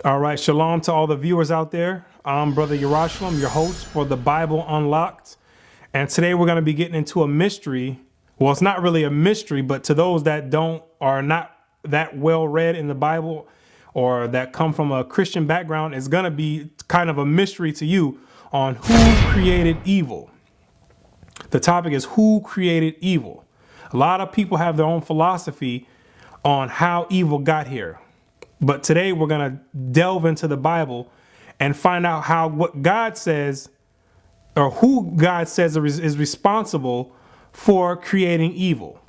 All right, shalom to all the viewers out there. I'm Brother Yerushalayim, your host for the Bible Unlocked. And today we're going to be getting into a mystery. Well, it's not really a mystery, but to those that are not that well read in the Bible or that come from a Christian background, it's going to be kind of a mystery to you on who created evil. The topic is who created evil. A lot of people have their own philosophy on how evil got here. But today we're going to delve into the Bible and find out what God says, or who God says is responsible for creating evil.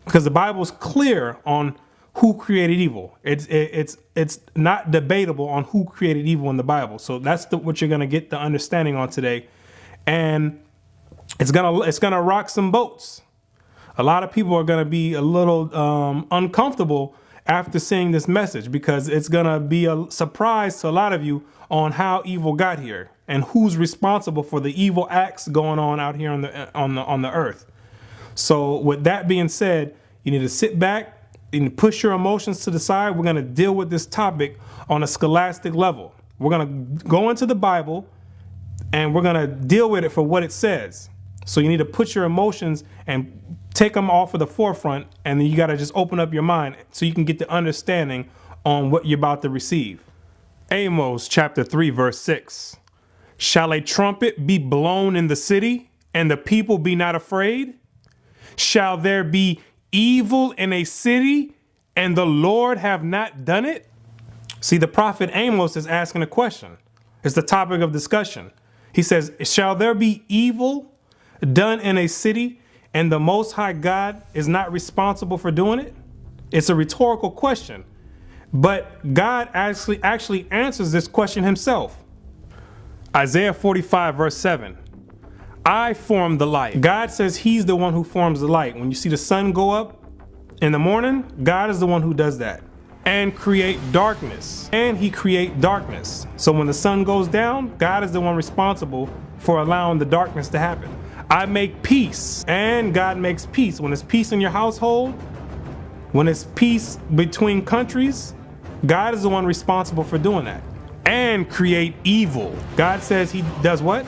Because the Bible is clear on who created evil. It's not debatable on who created evil in the Bible. So that's what you're going to get the understanding on today. And it's gonna rock some boats. A lot of people are going to be a little uncomfortable after seeing this message, because it's going to be a surprise to a lot of you on how evil got here and who's responsible for the evil acts going on out here on the earth. So with that being said, you need to sit back and push your emotions to the side. We're going to deal with this topic on a scholastic level. We're going to go into the Bible and we're going to deal with it for what it says. So you need to put your emotions and take them off of the forefront, and then you got to just open up your mind so you can get the understanding on what you're about to receive. Amos chapter 3 verse 6. Shall a trumpet be blown in the city, and the people be not afraid? Shall there be evil in a city, and the Lord have not done it? See, the prophet Amos is asking a question. It's the topic of discussion. He says, shall there be evil done in a city, and the Most High God is not responsible for doing it? It's a rhetorical question, but God actually answers this question himself. Isaiah 45 verse 7. I form the light. God says he's the one who forms the light. When you see the sun go up in the morning, God is the one who does that. And create darkness. And he create darkness. So when the sun goes down, God is the one responsible for allowing the darkness to happen. I make peace, and God makes peace. When it's peace in your household, when it's peace between countries, God is the one responsible for doing that. And create evil. God says he does what?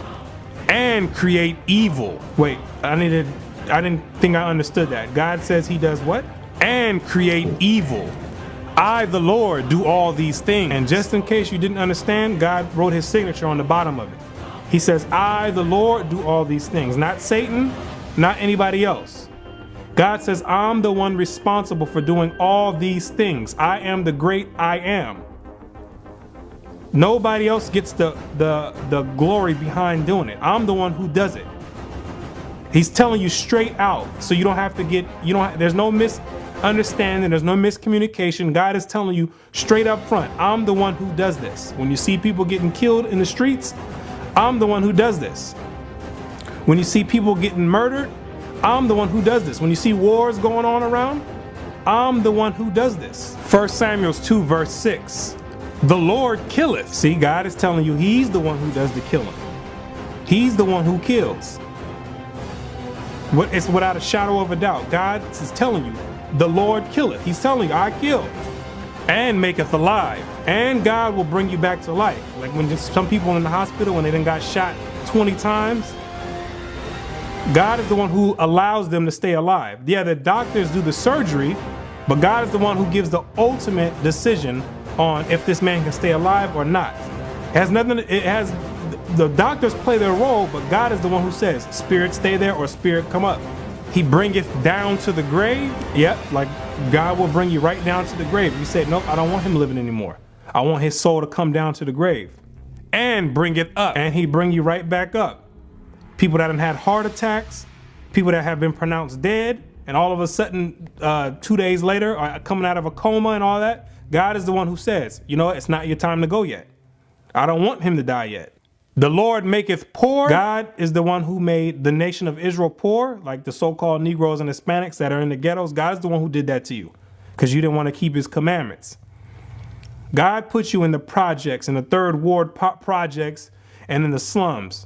And create evil. Wait, I didn't think I understood that. God says he does what? And create evil. I, the Lord, do all these things. And just in case you didn't understand, God wrote his signature on the bottom of it. He says, I, the Lord, do all these things. Not Satan, not anybody else. God says, I'm the one responsible for doing all these things. I am the great I am. Nobody else gets the glory behind doing it. I'm the one who does it. He's telling you straight out, so you don't have to there's no misunderstanding, there's no miscommunication. God is telling you straight up front, I'm the one who does this. When you see people getting killed in the streets, I'm the one who does this. When you see people getting murdered, I'm the one who does this. When you see wars going on around, I'm the one who does this. 1 Samuel 2 verse 6. The Lord killeth. See, God is telling you he's the one who does the killing. He's the one who kills. It's without a shadow of a doubt. God is telling you, the Lord killeth. He's telling you, I kill. And maketh alive, and God will bring you back to life. Like when some people in the hospital, when they done got shot 20 times, God is the one who allows them to stay alive. Yeah, the doctors do the surgery, but God is the one who gives the ultimate decision on if this man can stay alive or not. The doctors play their role, but God is the one who says, spirit stay there or spirit come up. He bringeth down to the grave. Yep, like God will bring you right down to the grave. You said, nope, I don't want him living anymore. I want his soul to come down to the grave and bring it up. And he bring you right back up. People that have had heart attacks, people that have been pronounced dead, and all of a sudden, 2 days later, are coming out of a coma and all that. God is the one who says, you know, it's not your time to go yet. I don't want him to die yet. The Lord maketh poor. God is the one who made the nation of Israel poor, like the so-called Negroes and Hispanics that are in the ghettos. God is the one who did that to you because you didn't want to keep his commandments. God put you in the projects, in the third ward projects, and in the slums.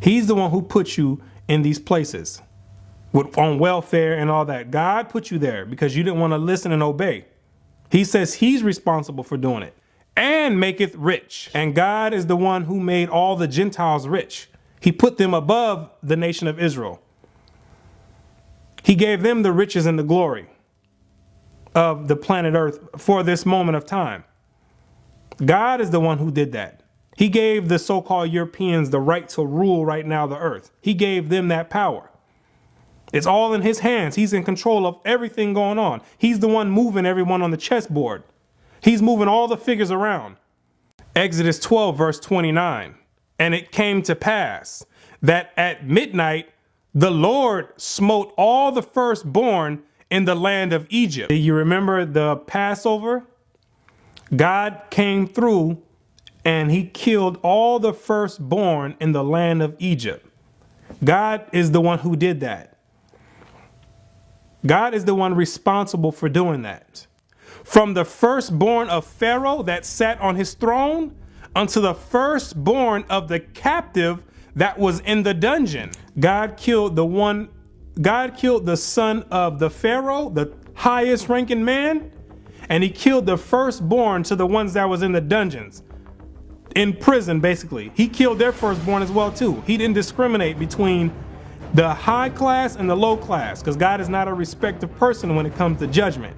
He's the one who put you in these places on welfare and all that. God put you there because you didn't want to listen and obey. He says he's responsible for doing it. And maketh rich. And God is the one who made all the Gentiles rich. He put them above the nation of Israel. He gave them the riches and the glory of the planet Earth for this moment of time. God is the one who did that. He gave the so-called Europeans the right to rule right now the earth. He gave them that power. It's all in his hands. He's in control of everything going on. He's the one moving everyone on the chessboard. He's moving all the figures around. Exodus 12, verse 29. And it came to pass that at midnight, the Lord smote all the firstborn in the land of Egypt. You remember the Passover? God came through and he killed all the firstborn in the land of Egypt. God is the one who did that. God is the one responsible for doing that. From the firstborn of Pharaoh that sat on his throne unto the firstborn of the captive that was in the dungeon. God killed the son of the Pharaoh, the highest ranking man, and he killed the firstborn to the ones that was in the dungeons, in prison, basically. He killed their firstborn as well, too. He didn't discriminate between the high class and the low class, because God is not a respective person when it comes to judgment.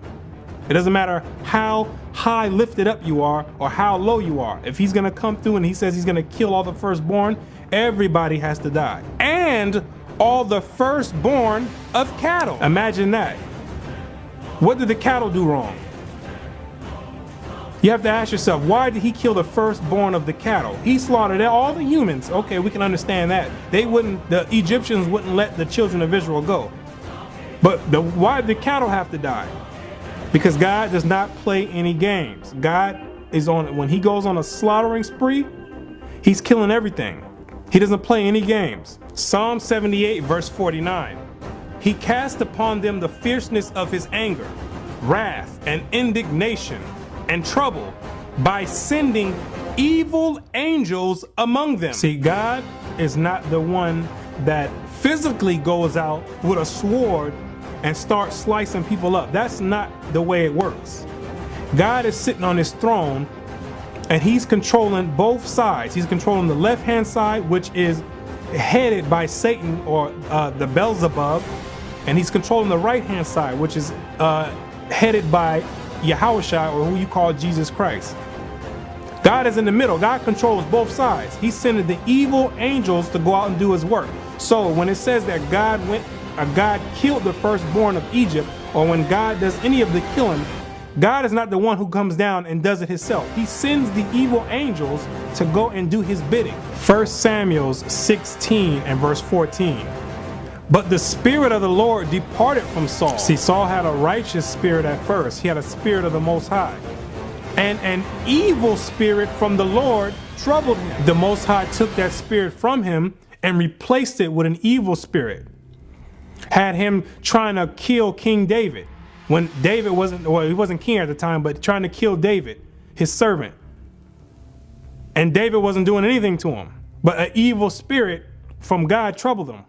It doesn't matter how high lifted up you are or how low you are. If he's going to come through and he says he's going to kill all the firstborn, everybody has to die. And all the firstborn of cattle. Imagine that. What did the cattle do wrong? You have to ask yourself, why did he kill the firstborn of the cattle? He slaughtered all the humans. Okay, we can understand that. The Egyptians wouldn't let the children of Israel go. But why did the cattle have to die? Because God does not play any games. God is when he goes on a slaughtering spree, he's killing everything. He doesn't play any games. Psalm 78, verse 49. He cast upon them the fierceness of his anger, wrath and indignation and trouble by sending evil angels among them. See, God is not the one that physically goes out with a sword and starts slicing people up. That's not the way it works. God is sitting on his throne and he's controlling both sides. He's controlling the left-hand side, which is headed by Satan or the Beelzebub, and he's controlling the right-hand side, which is headed by Yahushua, or who you call Jesus Christ. God is in the middle. God controls both sides. He's sending the evil angels to go out and do his work. So when it says that God killed the firstborn of Egypt, or when God does any of the killing, God is not the one who comes down and does it himself. He sends the evil angels to go and do his bidding. 1 Samuel 16 and verse 14. But the Spirit of the Lord departed from Saul. See, Saul had a righteous spirit at first. He had a spirit of the Most High. And an evil spirit from the Lord troubled him. The Most High took that spirit from him and replaced it with an evil spirit. Had him trying to kill King David. When David he wasn't king at the time, but trying to kill David, his servant. And David wasn't doing anything to him. But an evil spirit from God troubled him.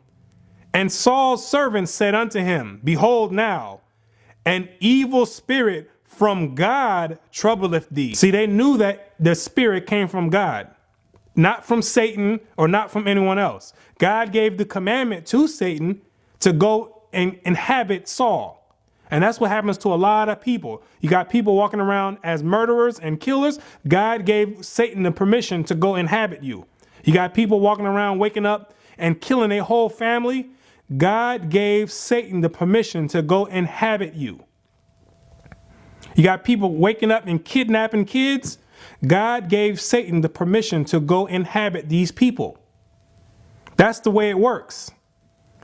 And Saul's servant said unto him, Behold now, an evil spirit from God troubleth thee. See, they knew that the spirit came from God, not from Satan or not from anyone else. God gave the commandment to Satan to go and inhabit Saul. And that's what happens to a lot of people. You got people walking around as murderers and killers. God gave Satan the permission to go inhabit you. You got people walking around waking up and killing a whole family. God gave Satan the permission to go inhabit you. You got people waking up and kidnapping kids. God gave Satan the permission to go inhabit these people. That's the way it works.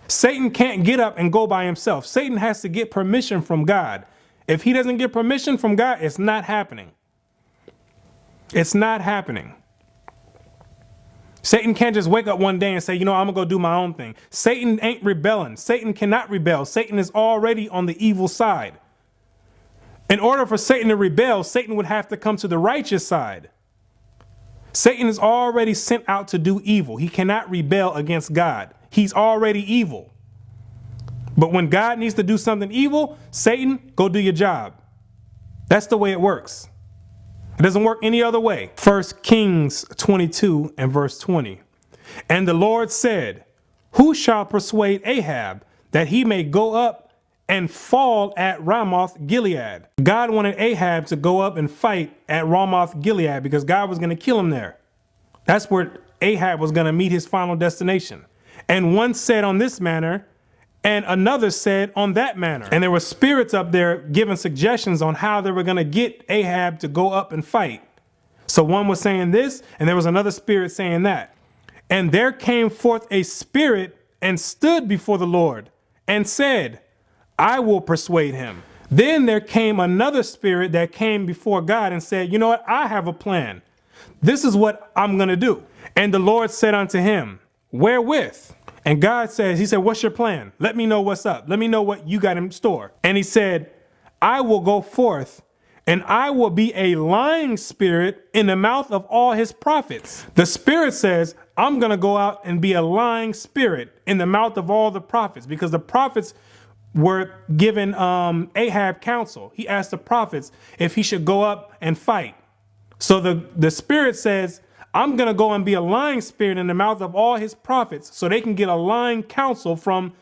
Satan can't get up and go by himself. Satan has to get permission from God. If he doesn't get permission from God, it's not happening. It's not happening. Satan can't just wake up one day and say, I'm going to go do my own thing. Satan ain't rebelling. Satan cannot rebel. Satan is already on the evil side. In order for Satan to rebel, Satan would have to come to the righteous side. Satan is already sent out to do evil. He cannot rebel against God. He's already evil. But when God needs to do something evil, Satan, go do your job. That's the way it works. It doesn't work any other way. 1 Kings 22 and verse 20. And the Lord said, who shall persuade Ahab that he may go up and fall at Ramoth Gilead? God wanted Ahab to go up and fight at Ramoth Gilead because God was going to kill him there. That's where Ahab was going to meet his final destination. And one said on this manner, and another said on that manner. And there were spirits up there giving suggestions on how they were going to get Ahab to go up and fight. So one was saying this, and there was another spirit saying that. And there came forth a spirit and stood before the Lord and said, I will persuade him. Then there came another spirit that came before God and said, you know what? I have a plan. This is what I'm going to do. And the Lord said unto him, wherewith? And God says, he said, what's your plan? Let me know what's up. Let me know what you got in store. And he said, I will go forth and I will be a lying spirit in the mouth of all his prophets. The spirit says, I'm going to go out and be a lying spirit in the mouth of all the prophets, because the prophets were given Ahab counsel. He asked the prophets if he should go up and fight. So the spirit says, I'm going to go and be a lying spirit in the mouth of all his prophets so they can get a lying counsel from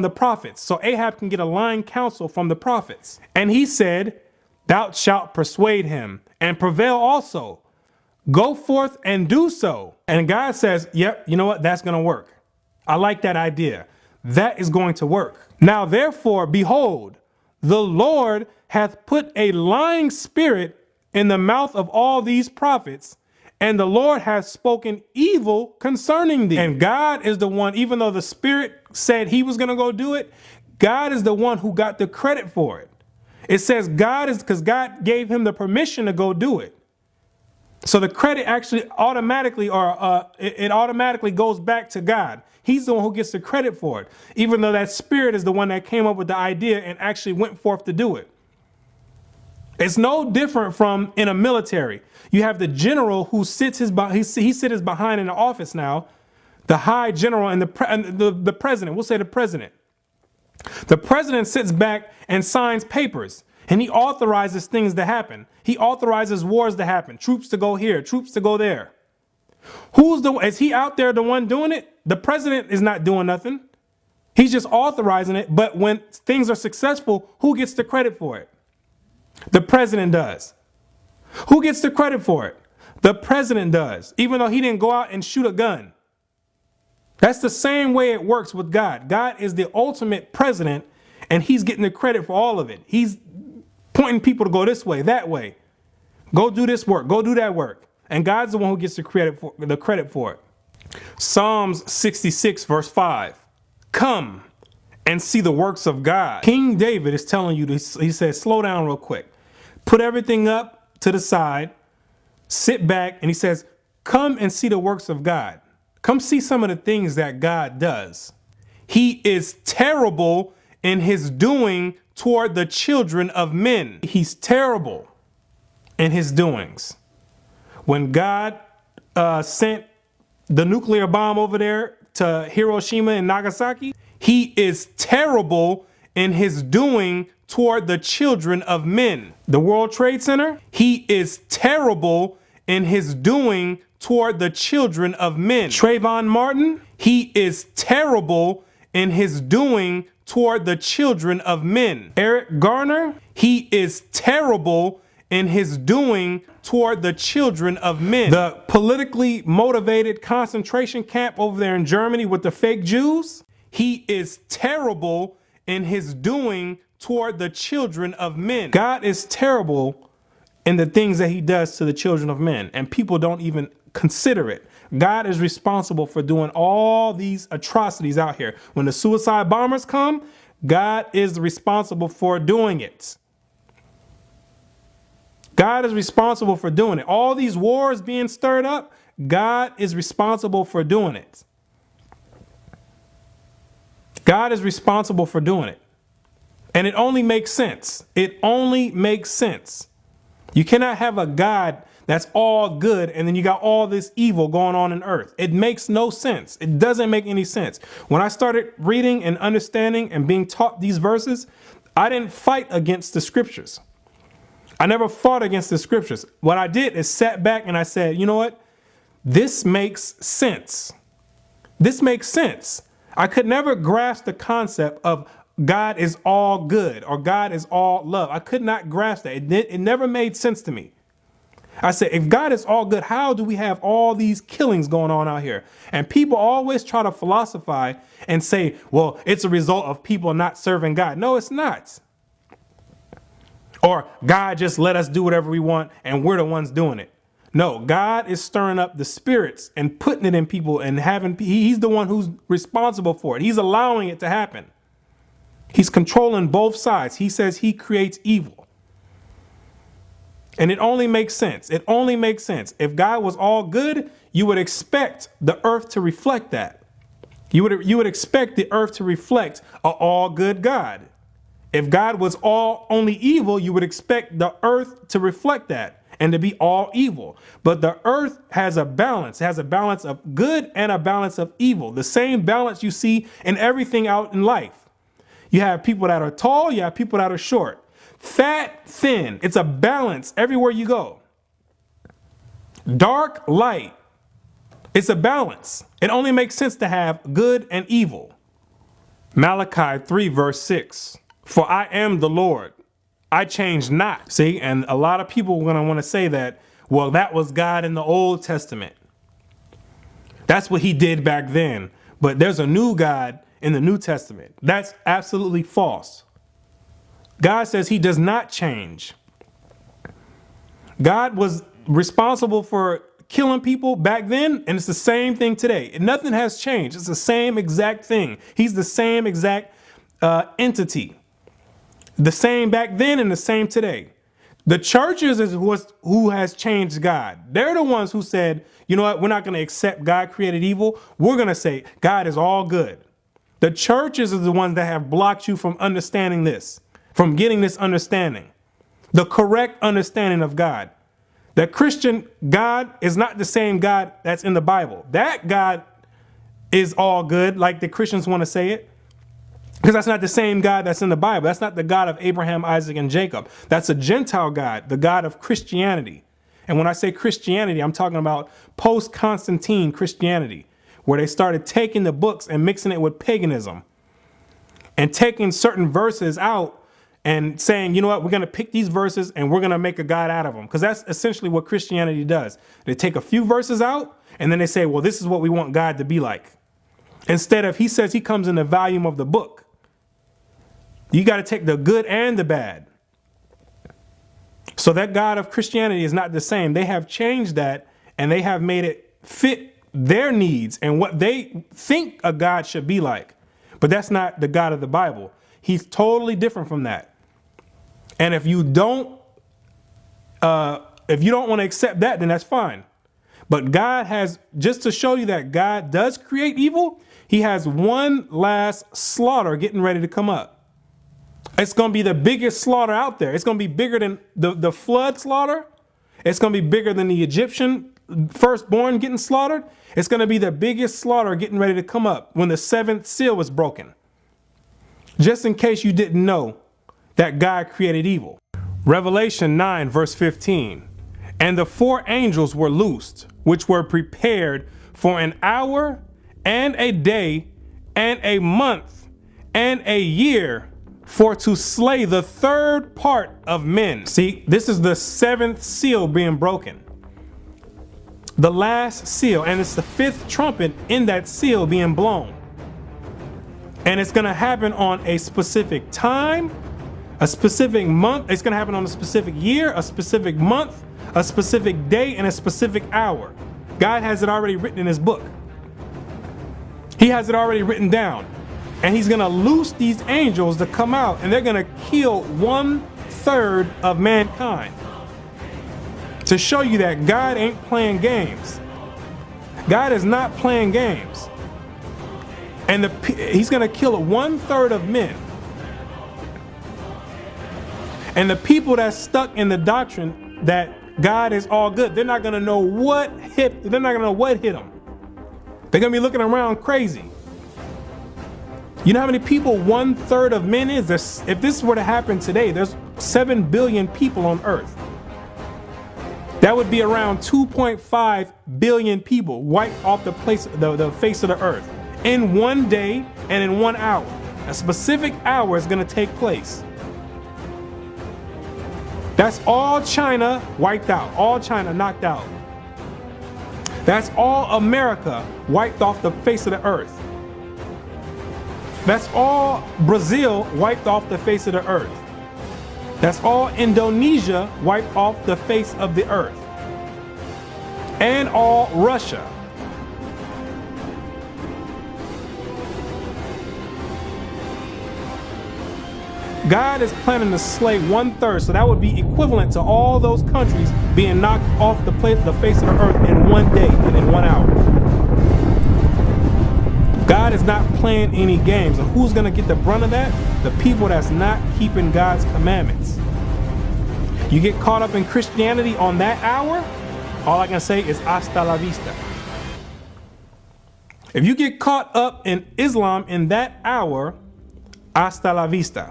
the prophets. So Ahab can get a lying counsel from the prophets. And he said, thou shalt persuade him and prevail also. Go forth and do so. And God says, yep, you know what? That's going to work. I like that idea. That is going to work. Now, therefore, behold, the Lord hath put a lying spirit in the mouth of all these prophets, and the Lord has spoken evil concerning thee. And God is the one, even though the spirit said he was going to go do it, God is the one who got the credit for it. It says God is, because God gave him the permission to go do it. So the credit actually automatically, it automatically goes back to God. He's the one who gets the credit for it, even though that spirit is the one that came up with the idea and actually went forth to do it. It's no different from in a military. You have the general who sits he sits behind in the office now, the high general and the president. We'll say the president. The president sits back and signs papers, and he authorizes things to happen. He authorizes wars to happen, troops to go here, troops to go there. Is he out there the one doing it? The president is not doing nothing. He's just authorizing it. But when things are successful, who gets the credit for it? The president does. Who gets the credit for it? The president does, even though he didn't go out and shoot a gun. That's the same way it works with God. God is the ultimate president, and he's getting the credit for all of it. He's pointing people to go this way, that way. Go do this work. Go do that work. And God's the one who gets the credit for it. Psalms 66, verse 5. Come and see the works of God. King David is telling you this. He says, slow down real quick. Put everything up to the side. Sit back. And he says, come and see the works of God. Come see some of the things that God does. He is terrible in his doing toward the children of men. He's terrible in his doings. When God sent the nuclear bomb over there to Hiroshima and Nagasaki, he is terrible in his doing toward the children of men. The World Trade Center, he is terrible in his doing toward the children of men. Trayvon Martin, he is terrible in his doing toward the children of men. Eric Garner, he is terrible in his doing toward the children of men. The politically motivated concentration camp over there in Germany with the fake Jews, he is terrible in his doing toward the children of men. God is terrible in the things that he does to the children of men, and people don't even consider it. God is responsible for doing all these atrocities out here. When the suicide bombers come, God is responsible for doing it. God is responsible for doing it. All these wars being stirred up, God is responsible for doing it. God is responsible for doing it. And it only makes sense. It only makes sense. You cannot have a God that's all good and then you got all this evil going on in earth. It makes no sense. It doesn't make any sense. When I started reading and understanding and being taught these verses, I didn't fight against the scriptures. I never fought against the scriptures. What I did is sat back and I said, you know what? This makes sense. This makes sense. I could never grasp the concept of God is all good or God is all love. I could not grasp that. It never made sense to me. I said, if God is all good, how do we have all these killings going on out here? And people always try to philosophize and say, well, it's a result of people not serving God. No, it's not. Or God just let us do whatever we want and we're the ones doing it. No, God is stirring up the spirits and putting it in people and he's the one who's responsible for it. He's allowing it to happen. He's controlling both sides. He says he creates evil. And it only makes sense. It only makes sense. If God was all good, you would expect the earth to reflect that. You would expect the earth to reflect an all good God. If God was only evil, you would expect the earth to reflect that and to be all evil. But the earth has a balance. It has a balance of good and a balance of evil. The same balance you see in everything out in life. You have people that are tall, you have people that are short. Fat, thin. It's a balance everywhere you go. Dark, light. It's a balance. It only makes sense to have good and evil. Malachi 3 verse 6. For I am the Lord. I change not. See, and a lot of people are going to want to say that, well, that was God in the Old Testament. That's what he did back then. But there's a new God in the New Testament. That's absolutely false. God says he does not change. God was responsible for killing people back then, and it's the same thing today. Nothing has changed. It's the same exact thing. He's the same exact entity. The same back then and the same today. The churches is who has changed God. They're the ones who said, you know what, we're not going to accept God created evil. We're going to say God is all good. The churches are the ones that have blocked you from understanding this, from getting this understanding, the correct understanding of God. The Christian God is not the same God that's in the Bible. That God is all good, like the Christians want to say it. Because that's not the same God that's in the Bible. That's not the God of Abraham, Isaac, and Jacob. That's a Gentile God, the God of Christianity. And when I say Christianity, I'm talking about post-Constantine Christianity, where they started taking the books and mixing it with paganism and taking certain verses out and saying, you know what, we're going to pick these verses and we're going to make a God out of them. Because that's essentially what Christianity does. They take a few verses out and then they say, well, this is what we want God to be like. Instead of, he says he comes in the volume of the book. You got to take the good and the bad. So that God of Christianity is not the same. They have changed that and they have made it fit their needs and what they think a God should be like. But that's not the God of the Bible. He's totally different from that. And if you don't want to accept that, then that's fine. But God has, just to show you that God does create evil, he has one last slaughter getting ready to come up. It's going to be the biggest slaughter out there. It's going to be bigger than the flood slaughter. It's going to be bigger than the Egyptian firstborn getting slaughtered. It's going to be the biggest slaughter getting ready to come up when the seventh seal was broken. Just in case you didn't know that God created evil. Revelation 9 verse 15. And the four angels were loosed, which were prepared for an hour and a day and a month and a year, for to slay the third part of men. See, this is the seventh seal being broken. The last seal, and it's the fifth trumpet in that seal being blown. And it's going to happen on a specific time, a specific month. It's going to happen on a specific year, a specific month, a specific day, and a specific hour. God has it already written in his book. He has it already written down. And he's going to loose these angels to come out, and they're going to kill 1/3 of mankind. To show you that God ain't playing games. God is not playing games. And he's going to kill 1/3 of men. And the people that's stuck in the doctrine that God is all good, they're not going to know what hit them. They're going to be looking around crazy. You know how many people 1/3 of men is? If this were to happen today, there's 7 billion people on earth. That would be around 2.5 billion people wiped off the face of the earth in one day and in 1 hour. A specific hour is going to take place. That's all China wiped out, all China knocked out. That's all America wiped off the face of the earth. That's all Brazil wiped off the face of the earth. That's all Indonesia wiped off the face of the earth. And all Russia. God is planning to slay 1/3, so that would be equivalent to all those countries being knocked off the face of the earth in one day and in 1 hour. God is not playing any games. And who's going to get the brunt of that? The people that's not keeping God's commandments. You get caught up in Christianity on that hour, all I can say is hasta la vista. If you get caught up in Islam in that hour, hasta la vista.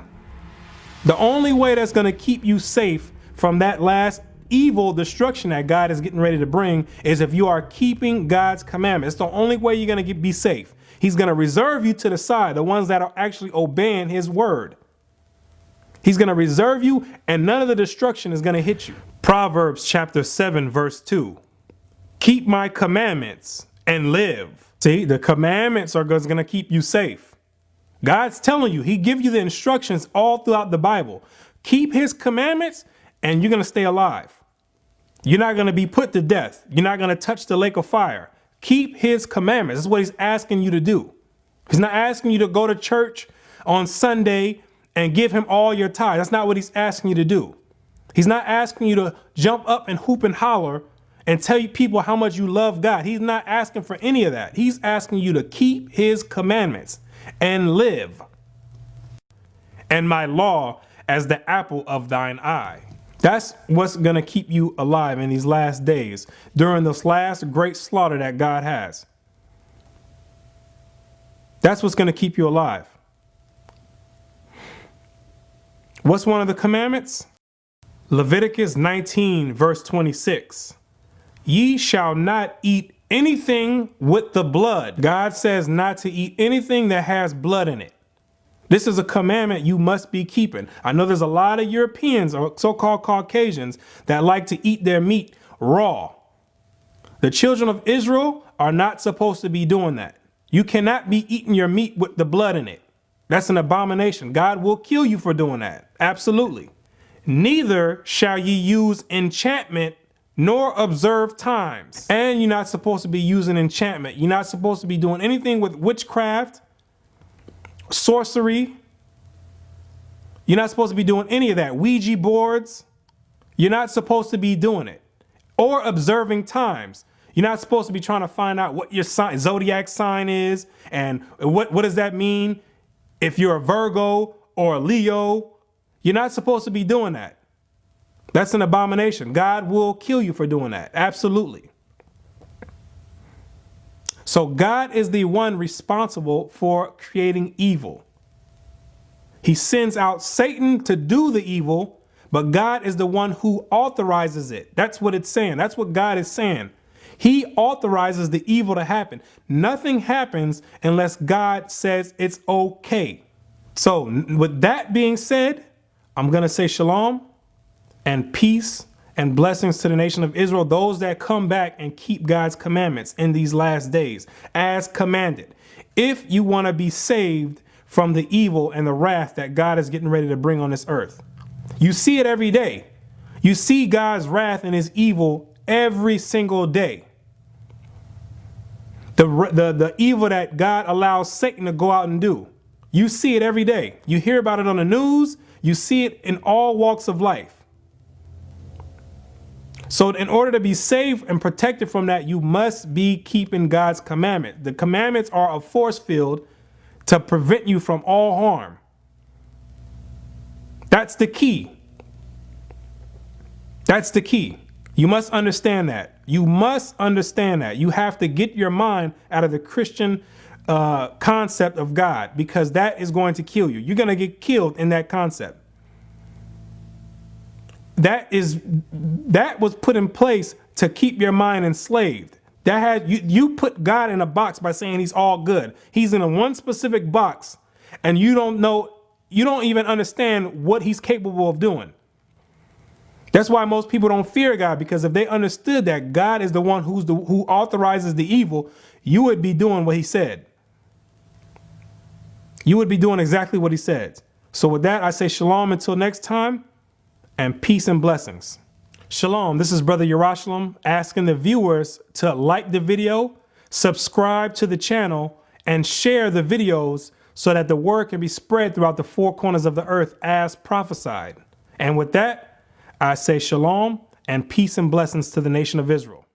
The only way that's going to keep you safe from that last evil destruction that God is getting ready to bring is if you are keeping God's commandments. It's the only way you're going to be safe. He's going to reserve you to the side, the ones that are actually obeying his word. He's going to reserve you, and none of the destruction is going to hit you. Proverbs chapter 7, verse 2. Keep my commandments and live. See, the commandments are going to keep you safe. God's telling you, he gives you the instructions all throughout the Bible. Keep his commandments and you're going to stay alive. You're not going to be put to death. You're not going to touch the lake of fire. Keep his commandments. This is what he's asking you to do. He's not asking you to go to church on Sunday and give him all your tithes. That's not what he's asking you to do. He's not asking you to jump up and hoop and holler and tell you people how much you love God. He's not asking for any of that. He's asking you to keep his commandments and live, and my law as the apple of thine eye. That's what's going to keep you alive in these last days, during this last great slaughter that God has. That's what's going to keep you alive. What's one of the commandments? Leviticus 19, verse 26. Ye shall not eat anything with the blood. God says not to eat anything that has blood in it. This is a commandment you must be keeping. I know there's a lot of Europeans or so-called Caucasians that like to eat their meat raw. The children of Israel are not supposed to be doing that. You cannot be eating your meat with the blood in it. That's an abomination. God will kill you for doing that. Absolutely. Neither shall ye use enchantment nor observe times. And you're not supposed to be using enchantment. You're not supposed to be doing anything with witchcraft, sorcery. You're not supposed to be doing any of that. Ouija boards. You're not supposed to be doing it. Or observing times. You're not supposed to be trying to find out what your zodiac sign is and what does that mean if you're a Virgo or a Leo. You're not supposed to be doing that. That's an abomination. God will kill you for doing that. Absolutely. So God is the one responsible for creating evil. He sends out Satan to do the evil, but God is the one who authorizes it. That's what it's saying. That's what God is saying. He authorizes the evil to happen. Nothing happens unless God says it's okay. So with that being said, I'm going to say shalom and peace and blessings to the nation of Israel, those that come back and keep God's commandments in these last days as commanded. If you want to be saved from the evil and the wrath that God is getting ready to bring on this earth. You see it every day. You see God's wrath and his evil every single day. The evil that God allows Satan to go out and do. You see it every day. You hear about it on the news. You see it in all walks of life. So in order to be safe and protected from that, you must be keeping God's commandment. The commandments are a force field to prevent you from all harm. That's the key. That's the key. You must understand that. You must understand that. You have to get your mind out of the Christian concept of God, because that is going to kill you. You're going to get killed in that concept. That was put in place to keep your mind enslaved. That had you put God in a box by saying he's all good. He's in a one specific box, and you don't even understand what he's capable of doing. That's why most people don't fear God, because if they understood that God is the one who authorizes the evil, you would be doing what he said. You would be doing exactly what he said. So with that, I say shalom until next time, and peace and blessings. Shalom, this is Brother Yerushalayim asking the viewers to like the video, subscribe to the channel, and share the videos so that the word can be spread throughout the four corners of the earth as prophesied. And with that, I say shalom and peace and blessings to the nation of Israel.